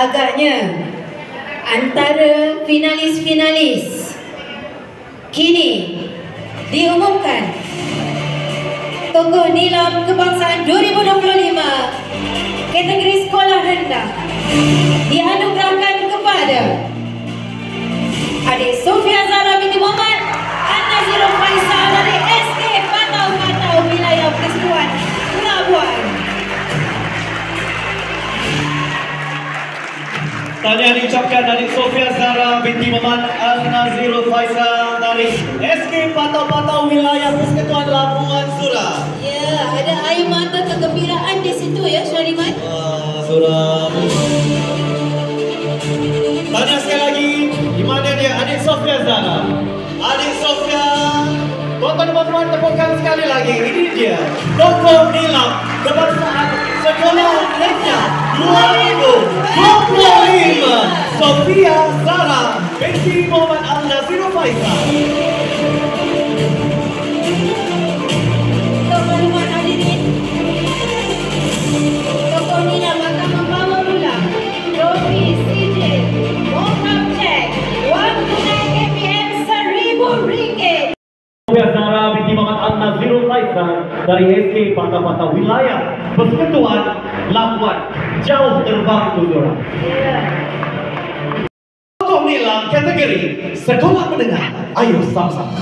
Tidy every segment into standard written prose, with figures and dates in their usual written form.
agaknya antara finalis-finalis kini diumumkan tokoh nilam kebangsaan 2025 kategori sekolah rendah dianugerahkan kepada adik Sofia Zahra binti Muhammad An-Nazirul Faisal dari SK Patau wilayah Persekutuan Labuan. Tahniah diucapkan dari Sofia Zahra binti Muhammad An-Nazirul Faisal dari SK Patau wilayah Persekutuan Labuan Surah. Ya, ada air mata kegembiraan di situ ya, Syariman. Surah. Tahniah sekali lagi. Di mana dia? Adik Sofia Zahra. Adik Sofia. Tuan-tuan dan puan-puan, tepukan sekali lagi. Ini dia. Tokoh nilam kebangsaan sekolah rendah 2025. Sofia Zahra binti Muhammad An-Nazirul Faisal. Tuan-tuan hadirin, tokoh nilam akan membawa pula trofi CJ Mokam Cek wang tunai KPM RM1,000. Sofia Zahra binti Muhammad An-Nazirul Faisal dari SK Patau wilayah Persekutuan Labuan. Jauh terbang Kuzura. Tokoh nilam kategori sekolah menengah. Ayo sama-sama.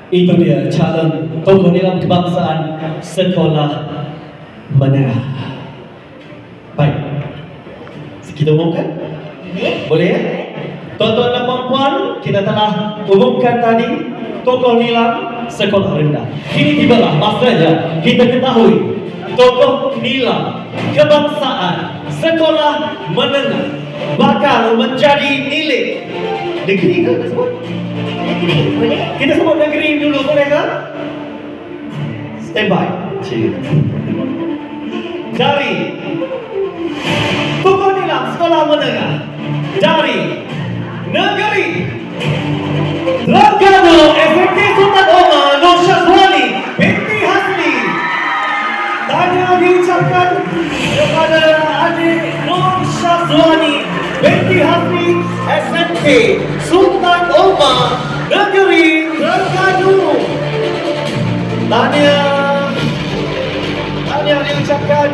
Itu dia calon tokoh nilam kebangsaan sekolah menengah. Baik, kita umumkan? Boleh ya? Tuan-tuan dan puan-puan, kita telah umumkan tadi tokoh nilam sekolah rendah. Kini tibalah masanya kita ketahui tokoh nilam kebangsaan sekolah menengah bakal menjadi milik negeri ke tersebut? Negeri, boleh? Kita sebut negeri dulu, boleh tak? Stand by. Dari tokoh nilam sekolah menengah dari negeri Terengganu SMK Sultan Omar Nur Syazwani binti Hasli. Tahniah diucapkan kepada adik Nur Syazwani binti Hasli SMK Sultan Omar negeri Terengganu. Tahniah diucapkan.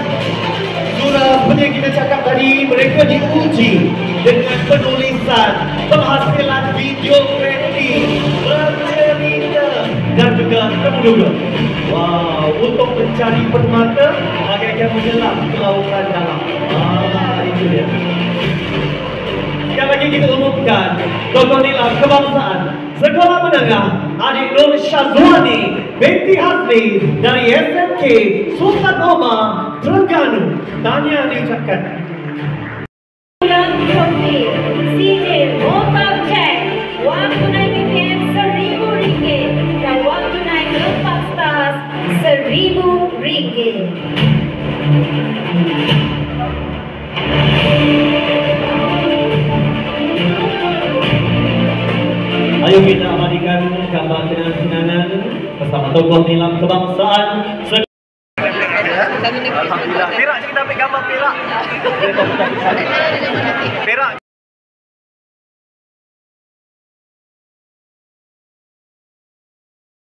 Sudah seperti yang kita cakap tadi, mereka diuji dengan penulisan, penghasilan video kreatif, bercerita dan juga menduga. Wow, untuk mencari permata bagaikan menyelam ke lautan dalam. Itu dia. Sekali lagi kita umumkan tokoh nilam kebangsaan sekolah menengah adik Nur Syazwani binti Hasli dari SMK Sultan Omar Terengganu. Tahniah diucapkan. Trofi CJ Mokam Cek wang tunai KPM RM1,000 dan wang tunai keempat stars RM1,000. Ayo kita abadikan gambar kenang-kenangan bersama tokoh nilam kebangsaan. Alhamdulillah. Perak je kita ambil gambar perak.